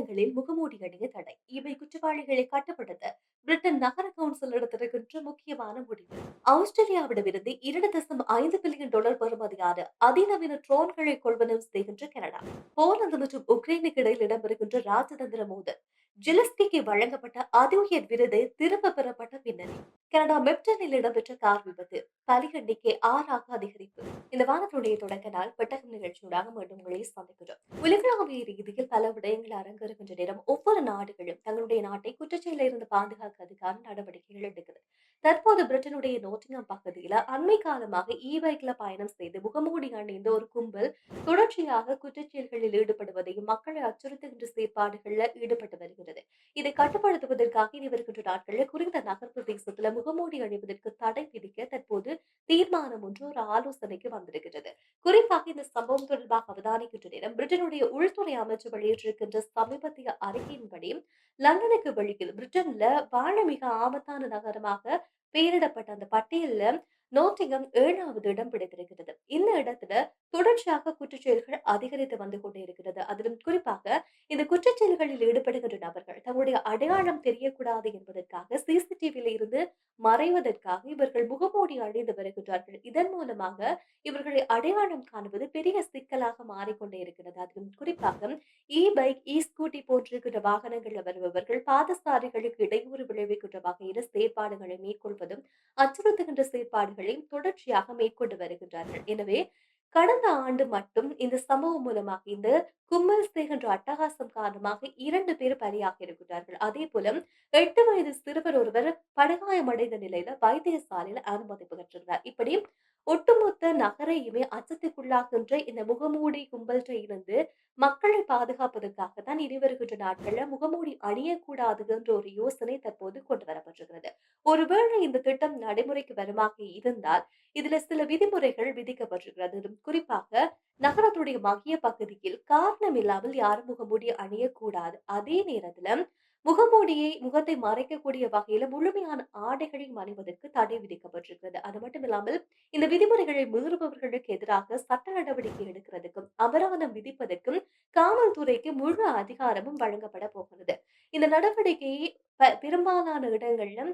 வாகனங்களில் முகமூடி அணிய தடை. இவை குற்றவாளிகளை கட்டுப்படுத்த பிரிட்டன் நகர கவுன்சில் எடுத்திருக்கின்ற முக்கியமான முடிவு. ஆஸ்திரேலியாவிடமிருந்து $2.5 பில்லியன் பெறுமதியான அதிநவீன ட்ரோன்களை கொள்வனவு செய்கின்ற கனடா. போலந்து மற்றும் உக்ரைனுக்கு இடையில் இடம்பெறுகின்ற ராஜதந்திர மோதல். ஜெலஸ்கிக்கு வழங்கப்பட்ட அதி உயர் விருது திரும்ப பெறப்பட்ட பின்னணி. கனடா மெப்டனில் இடம்பெற்ற கார் விபத்து. பலி எண்ணிக்கை 6ஆக அதிகரிப்பு. இந்த வாரத்துடைய தொடக்க நாள் பெட்டகம் நிகழ்ச்சியூடாக மீண்டும் உங்களை சந்திக்கிறோம். உலகளாவிய ரீதியில் பல விடயங்கள் அரங்கேறுகின்ற நேரம் ஒவ்வொரு நாடுகளும் தங்களுடைய நாட்டை குற்றச்செயலில் இருந்து பாதுகாக்கிறதுக்கான நடவடிக்கைகள் எடுக்குது. தற்போது பிரிட்டனுடைய நோட்டிங்ஹாம் பகுதியில அண்மை காலமாக பைக்ல பயணம் செய்து முகமூடி அணிந்த ஒரு கும்பல் தொடர்ச்சியாக குற்றச்செயல்களில் ஈடுபடுவதையும் மக்களை அச்சுறுத்துகின்ற செயற்பாடுகள்ல ஈடுபட்டு வருகிறது. இதை கட்டுப்படுத்துவதற்காக இனி வருகின்ற நாட்களில் குறித்த நகர் பிரதேசத்துல முகமூடி அணிவதற்கு தடை விதிக்க தற்போது தீர்மானம் ஒன்று ஒரு ஆலோசனைக்கு வந்திருக்கிறது. குறிப்பாக இந்த சம்பவம் தொடர்பாக அவதானிக்கின்ற நேரம் பிரிட்டனுடைய உள்துறை அமைச்சர் வெளியிட்டிருக்கின்ற சமீபத்திய அறிக்கையின்படி லண்டனுக்கு வெளியில் பிரிட்டன்ல வாழ மிக ஆபத்தான நகரமாக பெயரிடப்பட்ட அந்த பட்டியல்ல நோட்டிங்கம் 7வது இடம் பிடித்திருக்கிறது. இந்த இடத்துல தொடர்ச்சியாக குற்றச்செயல்கள் அதிகரித்து வந்து கொண்டே இருக்கிறது. அதிலும் குறிப்பாக இந்த குற்றச்செயல்களில் ஈடுபடுகின்ற நபர்கள் தங்களுடைய அடையாளம் தெரியக்கூடாது என்பதற்காக சிசிடிவியில இருந்து மறைவதற்காக இவர்கள் முகமூடி அணிந்து வருகின்றார்கள். இதன் மூலமாக இவர்களை அடையாளம் காணுவது பெரிய சிக்கலாக மாறிக்கொண்டே இருக்கிறது. அதிலும் குறிப்பாக பைக், ஸ்கூட்டி போன்றிருக்கின்ற வாகனங்கள்ல வருபவர்கள் பாதசாரிகளுக்கு இடையூறு விளைவிக்கின்ற வகையில செயற்பாடுகளை மேற்கொள்வதும் அச்சுறுத்துகின்ற செயற்பாடுகளையும் தொடர்ச்சியாக மேற்கொண்டு வருகின்றார்கள். எனவே கடந்த ஆண்டு மட்டும் இந்த சம்பவம் மூலமாக இந்த கும்பல் செய்கின்ற அட்டகாசம் காரணமாக 2 பேர் பலியாகி இருக்கிறார்கள். அதே போல 8 வயது சிறுவர் ஒருவர் படுகாயமடைந்த நிலையில வைத்தியசாலையில் அனுமதி பெற்றிருந்தார். இப்படி ஒட்டுமொத்த நகரையுமே அச்சத்துக்குள்ளாகின்ற இந்த முகமூடி கும்பல்கிட்ட இருந்து மக்களை பாதுகாப்பதற்காக தான் இனி வருகின்ற நாட்கள்ல முகமூடி அணியக்கூடாது என்ற ஒரு யோசனை தற்போது கொண்டு வரப்பட்டிருக்கிறது. ஒருவேளை இந்த திட்டம் நடைமுறைக்கு வருமாக இருந்தால் இதுல சில விதிமுறைகள் விதிக்கப்பட்டிருக்கிறது. அதிலும் குறிப்பாக நகரத்துடைய மைய பகுதியில் காரணம் இல்லாமல் யாரும் முகமூடி அணியக்கூடாது. அதே நேரத்துல முகத்தை மறைக்கக்கூடிய வகையில முழுமையான ஆடைகளையும் அணிவதற்கு தடை விதிக்கப்பட்டிருக்கிறது. அது மட்டும் இல்லாமல் இந்த விதிமுறைகளை மீறுபவர்களுக்கு எதிராக சட்ட நடவடிக்கை எடுக்கிறதுக்கும் அபராதம் விதிப்பதற்கும் காவல்துறைக்கு முழு அதிகாரமும் வழங்கப்பட போகிறது. இந்த நடவடிக்கை பெரும்பாலான இடங்கள்ல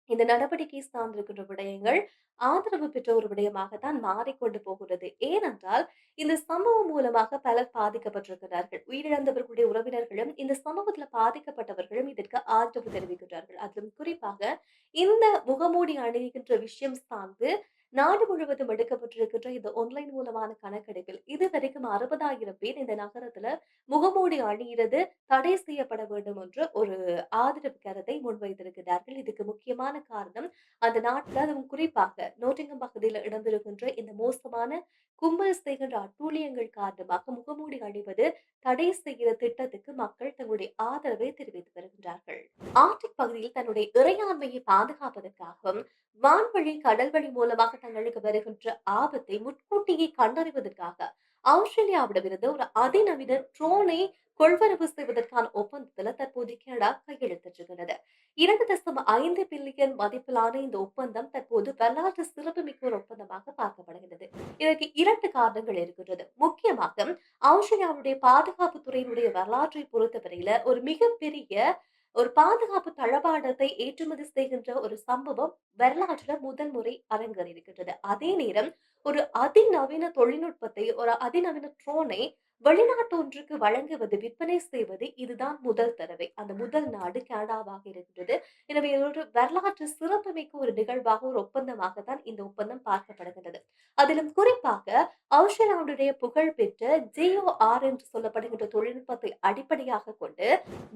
இந்த நடவடிக்கை சார்ந்திருக்கின்ற விடயங்கள் ஆதரவு பெற்ற ஒரு விடயமாகத்தான் மாறிக்கொண்டு போகிறது. ஏனென்றால் இந்த சம்பவம் மூலமாக பலர் பாதிக்கப்பட்டிருக்கிறார்கள். உயிரிழந்தவர்களுடைய உறவினர்களும் இந்த சம்பவத்துல பாதிக்கப்பட்டவர்களும் இதற்கு ஆதரவு தெரிவிக்கின்றார்கள். அதிலும் குறிப்பாக இந்த முகமூடி அணிகின்ற விஷயம் சார்ந்து நாடு முழுவதும் எடுக்கப்பட்டிருக்கின்ற இந்த ஆன்லைன் மூலமான கணக்கெடுப்பில் இதுவரைக்கும் 60,000 பேர் இந்த நகரத்துல முகமூடி அணியிறது தடை செய்யப்பட வேண்டும் என்று ஒரு ஆதரவு கருத்தை முன்வைத்திருக்கிறார்கள். இதுக்கு முக்கியமான காரணம் அந்த நாட்டுல அதுவும் குறிப்பாக நோட்டிங்கம் பகுதியில் இடம்பெறுகின்ற இந்த மோசமான கும்பல் செய்கின்ற அட்டூழியங்கள் காரணமாக முகமூடி அணிவது தடை செய்கிற திட்டத்துக்கு மக்கள் தங்களுடைய ஆதரவை தெரிவித்து வருகின்றார்கள். ஆர்டிக் பகுதியில் தன்னுடைய இறையாண்மையை பாதுகாப்பதற்காகவும் வான்வழி, கடல்வழி மூலமாக தங்களுக்கு வருகின்ற ஆபத்தை முன்கூட்டியே கண்டறிவதற்காக ஆஸ்திரேலியாவிடமிருந்து ஒரு அதிநவீன ட்ரோனை கொள்வனவு செய்வதற்கான ஒப்பந்தத்துல தற்போது கனடா கையெழுத்திட்டிருக்கிறது. 2.5 பில்லியன் மதிப்பிலான இந்த ஒப்பந்தம் தற்போது வரலாற்று சிறப்புமிக்க ஒரு ஒப்பந்தமாக பார்க்கப்படுகிறது. இதற்கு 2 காரணங்கள் இருக்கின்றது. முக்கியமாக ஆஸ்திரேலியாவுடைய பாதுகாப்பு துறையினுடைய வரலாற்றை பொறுத்தவரையில ஒரு மிகப்பெரிய ஒரு பாதுகாப்பு தளவாடத்தை ஏற்றுமதி செய்கின்ற ஒரு சம்பவம் வரலாற்றுல முதல் முறை அரங்கேறியிருக்கின்றது. அதே நேரம் ஒரு அதிநவீன தொழில்நுட்பத்தை, ஒரு அதிநவீன ட்ரோனை வெளிநாட்டு ஒன்றுக்கு வழங்குவது, விற்பனை செய்வது இதுதான் முதல் தடவை. அந்த முதல் நாடு கனடாவாக இருக்கின்றது. எனவே ஒரு வரலாற்று சிறப்புமிக்க ஒரு நிகழ்வாக, ஒரு ஒப்பந்தமாகத்தான் இந்த ஒப்பந்தம் பார்க்கப்படுகின்றது. அதிலும் குறிப்பாக ஆஸ்திரேலியாவுடைய புகழ்பெற்ற JOR என்று சொல்லப்படுகின்ற தொழில்நுட்பத்தை அடிப்படையாக கொண்டு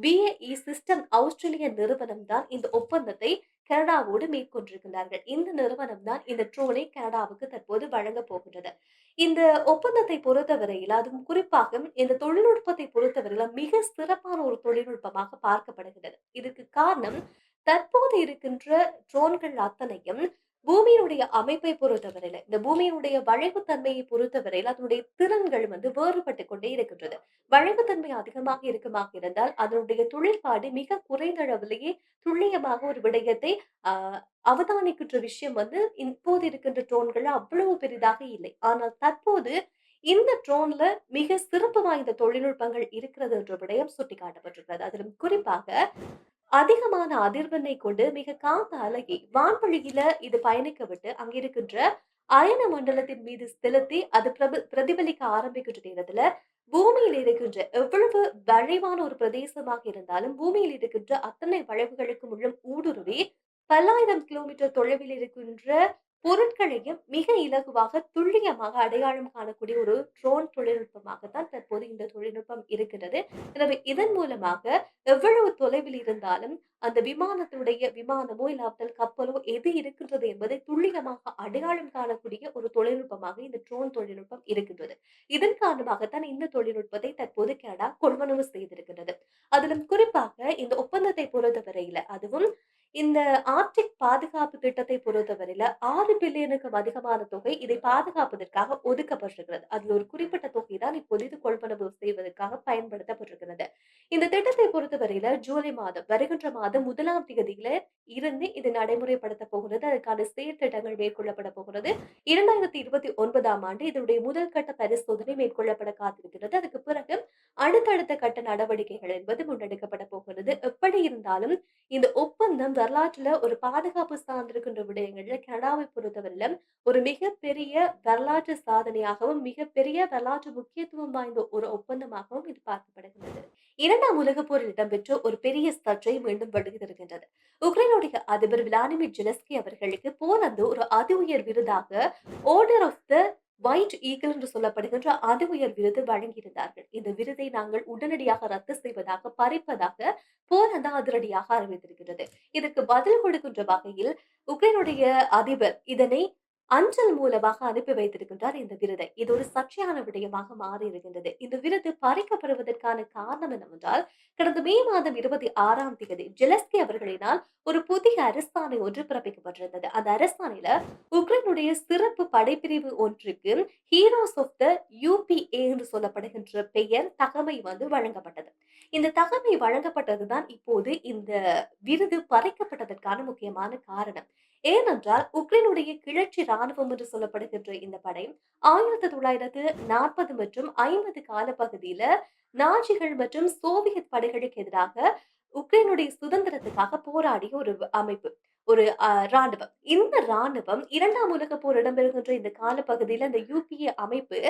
BAE சிஸ்டம் ஆஸ்திரேலிய நிறுவனம் தான் இந்த ஒப்பந்தத்தை கனடாவோடு மேற்கொண்டிருக்கிறார்கள். இந்த நிறுவனம் தான் இந்த ட்ரோனை கனடாவுக்கு தற்போது வழங்க போகின்றது. இந்த ஒப்பந்தத்தை பொறுத்தவரையில் அதுவும் குறிப்பாக இந்த தொழில்நுட்பத்தை பொறுத்தவரையில மிக சிறப்பான ஒரு தொழில்நுட்பமாக பார்க்கப்படுகிறது. இதுக்கு காரணம் தற்போது இருக்கின்ற ட்ரோன்கள் அத்தனையும் பூமியினுடைய அமைப்பை பொறுத்தவரையில இந்த பூமியினுடைய வளைவுத்தன்மையை பொறுத்தவரையில் அதனுடைய திறன்கள் வேறுபட்டு கொண்டே இருக்கின்றது. வளைவுத்தன்மை அதிகமாக இருக்குமாக இருந்தால் அதனுடைய தொழிற்பாடு மிக குறைந்த அளவிலேயே துல்லியமாக ஒரு விடயத்தை அவதானிக்கின்ற விஷயம் இப்போது இருக்கின்ற ட்ரோன்கள் அவ்வளவு பெரிதாக இல்லை. ஆனால் தற்போது இந்த ட்ரோன்ல மிக சிறப்பு வாய்ந்த தொழில்நுட்பங்கள் இருக்கிறது என்ற விடயம் சுட்டிக்காட்டப்பட்டிருக்கிறது. அதிலும் குறிப்பாக அதிகமான அதிர்வெண்ணை கொண்டு மிக காந்த அலையை வான்வெளியில இது பயணிக்க விட்டு அங்கிருக்கின்ற அயன மண்டலத்தின் மீது செலுத்தி அது பிரதிபலிக்க ஆரம்பிக்கின்ற நேரத்துல பூமியில் இருக்கின்ற எவ்வளவு வளைவான ஒரு பிரதேசமாக இருந்தாலும் பூமியில் இருக்கின்ற அத்தனை வளைவுகளுக்கு முள்ளும் ஊடுருவி பல்லாயிரம் கிலோமீட்டர் தொலைவில் இருக்கின்ற பொருட்களையும் மிக இலகுவாக துல்லியமாக அடையாளம் காணக்கூடிய ஒரு ட்ரோன் தொழில்நுட்பமாகத்தான் தற்போது இந்த தொழில்நுட்பம் இருக்கிறது. எனவே இதன் மூலமாக எவ்வளவு தொலைவில் இருந்தாலும் அந்த விமானமோ இல்லாவிட்டால் கப்பலோ எது இருக்கின்றது என்பதை துல்லியமாக அடையாளம் காணக்கூடிய ஒரு தொழில்நுட்பமாக இந்த ட்ரோன் தொழில்நுட்பம் இருக்கின்றது. இதன் காரணமாகத்தான் இந்த தொழில்நுட்பத்தை தற்போது கனடா கொள்வனவு செய்திருக்கின்றது. அதிலும் குறிப்பாக இந்த ஒப்பந்தத்தை பொறுத்தவரையில அதுவும் இந்த ஆர்டிக் பாதுகாப்பு திட்டத்தை பொறுத்தவரையில 6 பில்லியனுக்கும் அதிகமான தொகை இதை பாதுகாப்பதற்காக ஒதுக்கப்பட்டிருக்கிறது. அதில் ஒரு குறிப்பிட்ட தொகை தான் இப்போது இது கொள்வனவு செய்வதற்காக பயன்படுத்தப்பட்டிருக்கிறது. இந்த திட்டத்தை பொறுத்தவரையில ஜூலை மாதம் வருகின்ற மாதம் 1ஆம் தேதியில இருந்து இது நடைமுறைப்படுத்த போகிறது. அதற்கான செயற்திட்டங்கள் மேற்கொள்ளப்பட போகிறது. 2029ஆம் ஆண்டு இதனுடைய முதல் கட்ட பரிசோதனை மேற்கொள்ளப்பட காத்திருக்கிறது. அதுக்கு பிறகு அடுத்தடுத்த கட்ட நடவடிக்கைகள் என்பது முன்னெடுக்கப்பட போகிறது. எப்படி இருந்தாலும் இந்த ஒப்பந்தம் வரலாற்றுல ஒரு பாதுகாப்பு சார்ந்திருக்கின்ற விடயங்கள்ல கனடாவை பொறுத்தவரையில ஒரு மிகப்பெரிய வரலாற்று சாதனையாகவும், மிகப்பெரிய வரலாற்று முக்கியத்துவம் வாய்ந்த ஒரு ஒப்பந்தமாகவும் இது பார்க்கப்படுகிறது. 2ஆம் உலகப் போரில் இடம்பெற்ற ஒரு பெரிய சர்ச்சை மீண்டும் வெடித்திருக்கின்றது. உக்ரைனுடைய அதிபர் விளாடிமிர் ஜெலஸ்கி அவர்களுக்கு போலந்து ஒரு அதி உயர் விருதாக order of the white eagle என்று சொல்லப்படுகின்ற அதி உயர் விருது வழங்கியிருந்தார்கள். இந்த விருதை நாங்கள் உடனடியாக ரத்து செய்வதாக, பறிப்பதாக போலந்து அதிரடியாக அறிவித்திருக்கிறது. இதற்கு பதில் கொடுக்கின்ற வகையில் உக்ரைனுடைய அதிபர் இதனை அஞ்சல் மூலமாக அனுப்பி வைத்திருக்கின்றார் இந்த விருதை. இது ஒரு சர்ச்சையான விடயமாக மாறி இருக்கின்றது. இந்த விருது பறிக்கப்படுவதற்கான காரணம் என்னவென்றால், கடந்த மே மாதம் 26ஆம் தேதி ஜெலஸ்கி அவர்களினால் ஒரு புதிய அரசாணை ஒன்று பிறப்பிக்கப்பட்டிருந்தது. அந்த அரசாணையில உக்ரைனுடைய சிறப்பு படைப்பிரிவு ஒன்றுக்கு ஹீரோஸ் ஆஃப் த யுபிஏ என்று சொல்லப்படுகின்ற பெயர் தகமை வந்து வழங்கப்பட்டது. இந்த தகமை வழங்கப்பட்டதுதான் இப்போது இந்த விருது பறிக்கப்பட்டதற்கான முக்கியமான காரணம். ஏனென்றால் உக்ரைனுடைய கிளர்ச்சி ராணுவம் என்று சொல்லப்படுகின்ற இந்த படை 1940 மற்றும் 50 காலப்பகுதியில நாஜிகள் மற்றும் சோவியத் படைகளுக்கு எதிராக உக்ரைனுடைய சுதந்திரத்துக்காக போராடிய ஒரு அமைப்பு. ஒரு ராணுவம். இந்த ராணுவம் 2ஆம் உலகப் போர் இடம்பெறுகின்ற இந்த காலப்பகுதியில இந்த யுபிஏ அமைப்பு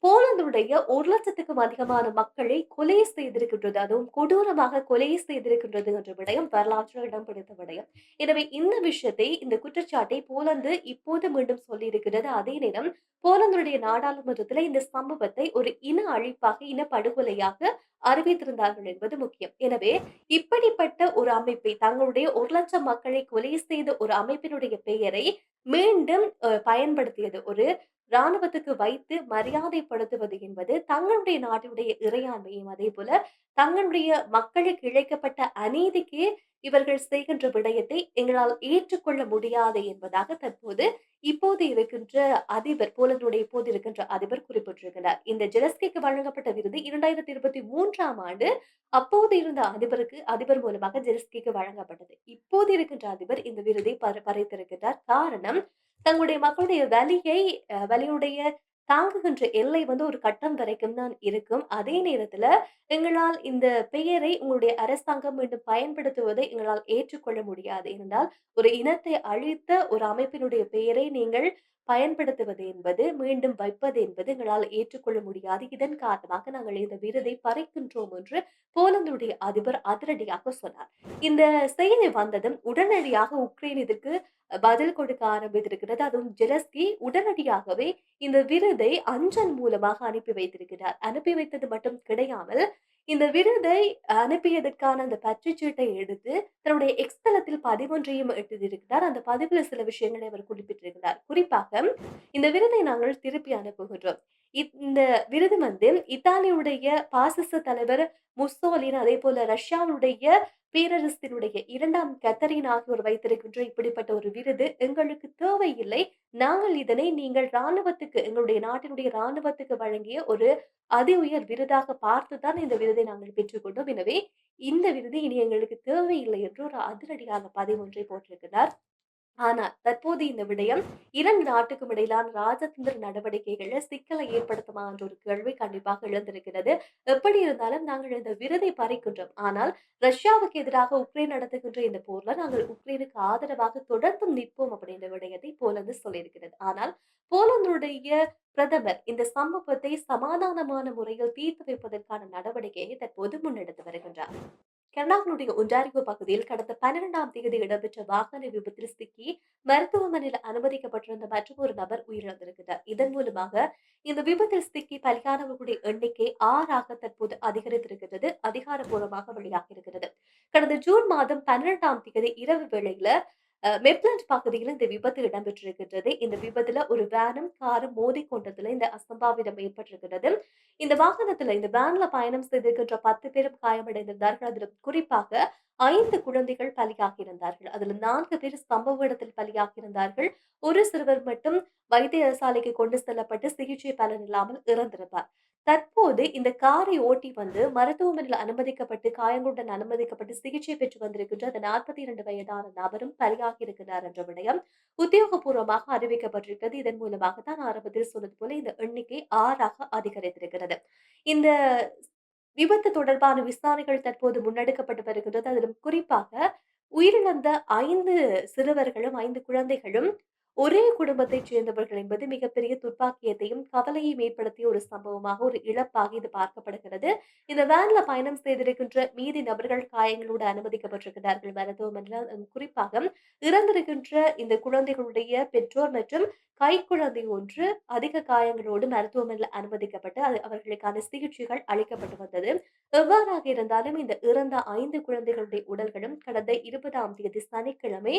போலந்துடைய 1,00,000க்கும் அதிகமான மக்களை கொலை செய்திருக்கின்றது. அதுவும் கொடூரமாக கொலை செய்திருக்கின்றது என்ற விடயம் வரலாற்றில் இடம் பிடித்த விடயம். எனவே இந்த விஷயத்தை, இந்த குற்றச்சாட்டை போலந்து இப்போது மீண்டும் சொல்லியிருக்கிறது. அதே நேரம் போலந்துடைய நாடாளுமன்றத்தில இந்த சம்பவத்தை ஒரு இன அழிப்பாக, இனப்படுகொலையாக அறிவித்திருந்தார்கள் என்பது முக்கியம். எனவே இப்படிப்பட்ட ஒரு அமைப்பை, தங்களுடைய 1,00,000 மக்களை கொலை செய்த ஒரு அமைப்பினுடைய பெயரை மீண்டும் பயன்படுத்தியது. ஒரு ராணுவத்துக்கு வைத்து மரியாதைப்படுத்துவது என்பது தங்களுடைய நாட்டினுடைய இறையாண்மையும், அதேபோல தங்களுடைய மக்களுக்கு இழைக்கப்பட்ட அநீதிக்கு இவர்கள் செய்கின்ற விடயத்தை எங்களால் ஏற்றுக்கொள்ள முடியாது என்பதாக தற்போது இப்போது இருக்கின்ற அதிபர், போலந்துடைய இப்போது இருக்கின்ற அதிபர் குறிப்பிட்டிருக்கிறார். இந்த ஜெலஸ்கிக்கு வழங்கப்பட்ட விருது 2023ஆம் ஆண்டு அப்போது இருந்த அதிபர் மூலமாக ஜெலஸ்கிக்கு வழங்கப்பட்டது. இப்போது இருக்கின்ற அதிபர் இந்த விருதை பறித்திருக்கிறார். காரணம், தங்களுடைய மக்களுடைய வலியுடைய தாங்குகின்ற எல்லை வந்து ஒரு கட்டம் வரைக்கும் தான் இருக்கும். அதே நேரத்துல எங்களால் இந்த பெயரை உங்களுடைய அரசாங்கம் மீண்டும் பயன்படுத்துவதை எங்களால் ஏற்றுக்கொள்ள முடியாது. ஏனென்றால் ஒரு இனத்தை அழித்த ஒரு அமைப்பினுடைய பெயரை நீங்கள் பயன்படுத்துவது என்பது, மீண்டும் வைப்பது என்பது எங்களால் ஏற்றுக்கொள்ள முடியாது. இதன் காரணமாக நாங்கள் இந்த விருதை பறிக்கின்றோம் என்று போலந்துடைய அதிபர் அதிரடியாக சொன்னார். இந்த செய்தி வந்ததும் உடனடியாக உக்ரைன் இதற்கு பதில் கொடுக்க ஆரம்பித்திருக்கிறது. அதுவும் ஜெலஸ்கி உடனடியாகவே இந்த விருதை அஞ்சல் மூலமாக அனுப்பி வைத்திருக்கிறார். அனுப்பி வைத்தது மட்டும் கிடையாமல், இந்த விருதை அனுப்பியதற்கான அந்த பற்றுச்சீட்டை எடுத்து தன்னுடைய எக்ஸ் தளத்தில் பதிவொன்றையும் எழுதியிருக்கிறார். அந்த பதிவுல சில விஷயங்களை அவர் குறிப்பிட்டிருக்கிறார். குறிப்பாக, இந்த விருதை நாங்கள் திருப்பி அனுப்புகின்றோம். இந்த விருது வந்து இத்தாலியுடைய பாசிச தலைவர் முசோலினி, அதேபோல ரஷ்யாவுடைய பேரரசினுடைய 2ஆம் கத்தரின் ஆகியோர் வைத்திருக்கின்ற இப்படிப்பட்ட ஒரு விருது எங்களுக்கு தேவையில்லை. நாங்கள் இதனை நீங்கள் ராணுவத்துக்கு, எங்களுடைய நாட்டினுடைய ராணுவத்துக்கு வழங்கிய ஒரு அதி உயர் விருதாக பார்த்துதான் இந்த விருதை நாங்கள் பெற்றுக்கொண்டோம். எனவே இந்த விருது இனி எங்களுக்கு தேவையில்லை என்று ஒரு அதிரடியான பதிவு ஒன்றை போட்டிருக்கிறார். ஆனால் தற்போது இந்த விடயம் 2 நாட்டுக்கும் இடையிலான ராஜதந்திர நடவடிக்கைகள்ல சிக்கலை ஏற்படுத்துமா என்ற ஒரு கேள்வி கண்டிப்பாக எழுந்திருக்கிறது. எப்படி இருந்தாலும் நாங்கள் இந்த விருதை பறிக்கின்றோம். ஆனால் ரஷ்யாவுக்கு எதிராக உக்ரைன் நடத்துகின்ற இந்த போர்ல நாங்கள் உக்ரைனுக்கு ஆதரவாக தொடர்ந்தும் நிற்போம் அப்படின்ற விடயத்தை போலந்து சொல்லியிருக்கிறது. ஆனால் போலந்துடைய பிரதமர் இந்த சம்பவத்தை சமாதானமான முறையில் தீர்த்து வைப்பதற்கான நடவடிக்கையை தற்போது முன்னெடுத்து வருகின்றார். கனடாவினுடைய ஒன்டாரியோ பகுதியில் கடந்த 12ஆம் தேதி இடம்பெற்ற வாகன விபத்தில் சிக்கி மருத்துவமனையில் அனுமதிக்கப்பட்டிருந்த மற்றொரு நபர் உயிரிழந்திருக்கிறார். இதன் மூலமாக இந்த விபத்தில் சிக்கி பலியானவர்களுடைய எண்ணிக்கை 6ஆக தற்போது அதிகரித்திருக்கிறது. அதிகாரப்பூர்வமாக வெளியாகியிருக்கிறது. கடந்த ஜூன் மாதம் 12ஆம் தேதி இரவு வேளையில மெப்லண்ட் பகுதியில் இந்த விபத்து இடம்பெற்றிருக்கின்றது. இந்த விபத்துல ஒரு வேனும், காரும் மோதிக்கொண்டதுல இந்த அசம்பாவிதம் ஏற்பட்டிருக்கிறது. இந்த வாகனத்துல இந்த வேன்ல பயணம் செய்திருக்கின்ற 10 பேரும் காயமடைந்திருந்தார்கள். அதிலும் குறிப்பாக 5 குழந்தைகள் பலியாகியிருந்தார்கள். அதுல 4 பேர் சம்பவ இடத்தில் பலியாகியிருந்தார்கள். ஒரு சிறுவர் மட்டும் வைத்தியசாலைக்கு கொண்டு செல்லப்பட்டு சிகிச்சை பலனில்லாமல் இறந்திருப்பார். தற்போது இந்த காரை ஓட்டி வந்து மருத்துவமனையில் அனுமதிக்கப்பட்டு காயங்களுடன் அனுமதிக்கப்பட்டு சிகிச்சை பெற்று வந்திருக்கின்ற அந்த 42 வயதான நபரும் பலியாகி இருக்கிறார் என்ற விடயம் உத்தியோகபூர்வமாக அறிவிக்கப்பட்டிருக்கிறது. இதன் மூலமாக தான் ஆரம்பத்தில் சொன்னது போல இந்த எண்ணிக்கை 6ஆக அதிகரித்திருக்கிறது. இந்த விபத்து தொடர்பான விசாரணைகள் தற்போது முன்னெடுக்கப்பட்டு வருகின்றது. அதிலும் குறிப்பாக உயிரிழந்த 5 சிறுவர்களும், 5 குழந்தைகளும் ஒரே குடும்பத்தைச் சேர்ந்தவர்கள் என்பது மிகப்பெரிய துர்ப்பாக்கியத்தையும், கவலையையும் ஏற்படுத்திய ஒரு சம்பவமாக, ஒரு இழப்பாக இது பார்க்கப்படுகிறது. இந்த வேன்ல பயணம் செய்திருக்கின்ற மீதி நபர்கள் காயங்களோடு அனுமதிக்கப்பட்டிருக்கிறார்கள் மருத்துவமனையில. குறிப்பாக இறந்திருக்கின்ற இந்த குழந்தைகளுடைய பெற்றோர் மற்றும் கைக்குழந்தை ஒன்று அதிக காயங்களோடு மருத்துவமனையில் அனுமதிக்கப்பட்டு அவர்களுக்கான சிகிச்சைகள் அளிக்கப்பட்டு வந்தது. எவ்வாறாக இருந்தாலும் இந்த இறந்த 5 குழந்தைகளுடைய உடல்களும் கடந்த 20ஆம் தேதி சனிக்கிழமை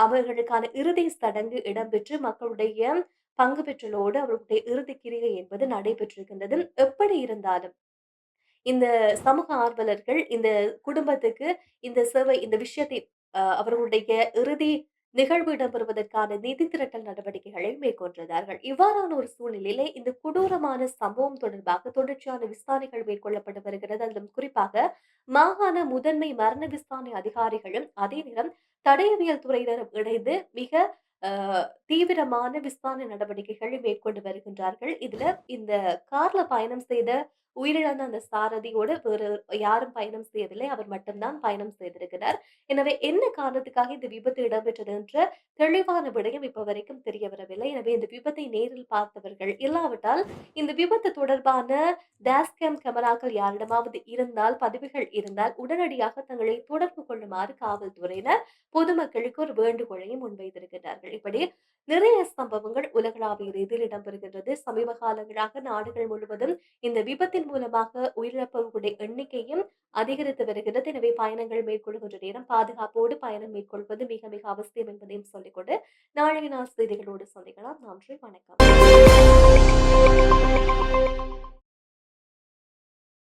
அவர்களுக்கான இறுதி சடங்கு இடம்பெற்று மக்களுடைய பங்கு பெற்றலோடு அவர்களுடைய இறுதி கிரிகை என்பது நடைபெற்றிருக்கின்றது. எப்படி இருந்தாலும் இந்த சமூக ஆர்வலர்கள் இந்த குடும்பத்துக்கு இந்த சேவை இந்த விஷயத்தை அவர்களுடைய இறுதி நிகழ்வு இடம்பெறுவதற்கான நிதி திரட்டல் நடவடிக்கைகளை மேற்கொண்டிருந்தார்கள். இவ்வாறான ஒரு சூழ்நிலையிலே இந்த கொடூரமான சம்பவம் தொடர்பாக தொடர்ச்சியான விசாரணைகள் மேற்கொள்ளப்பட்டு வருகிறது. அதிலும் குறிப்பாக மாகாண முதன்மை மரண விசாரணை அதிகாரிகளும் அதே நேரம் தடயவியல் துறையினரும் இணைந்து மிக தீவிரமான விசாரணை நடவடிக்கைகளை மேற்கொண்டு வருகின்றார்கள். இதுல இந்த கார்ல பயணம் செய்த உயிரிழந்த அந்த சாரதியோடு வேறு யாரும் பயணம் செய்யவில்லை. அவர் மட்டும் தான் பயணம் செய்திருக்கிறார். எனவே என்ன காரணத்துக்காக இந்த விபத்து இடம்பெற்றது என்ற தெளிவான விடயம் இப்ப வரைக்கும் தெரிய வரவில்லை. எனவே இந்த விபத்தை நேரில் பார்த்தவர்கள் இல்லாவிட்டால் இந்த விபத்து தொடர்பான டேஷ்கேம் கேமராக்கள் யாரிடமாவது இருந்தால், பதிவுகள் இருந்தால் உடனடியாக தங்களை தொடர்பு கொள்ளுமாறு காவல்துறையினர் பொதுமக்களுக்கு ஒரு வேண்டுகோளையும் முன்வைத்திருக்கிறார்கள். இப்படி நிறைய சம்பவங்கள் உலகளாவிய ரீதியில் இடம்பெறுகின்றது. சமீப காலங்களாக நாடுகள் முழுவதும் இந்த விபத்தின் மூலமாக உயிரிழப்பவர்களுடைய எண்ணிக்கையும் அதிகரித்து வருகிறது. எனவே பயணங்கள் மேற்கொள்கின்ற நேரம் பாதுகாப்போடு பயணம் மேற்கொள்வது மிக மிக அவசியம் என்பதையும் சொல்லிக்கொண்டு நாளைய நாள் செய்திகளோடு சந்திக்கலாம். நன்றி, வணக்கம்.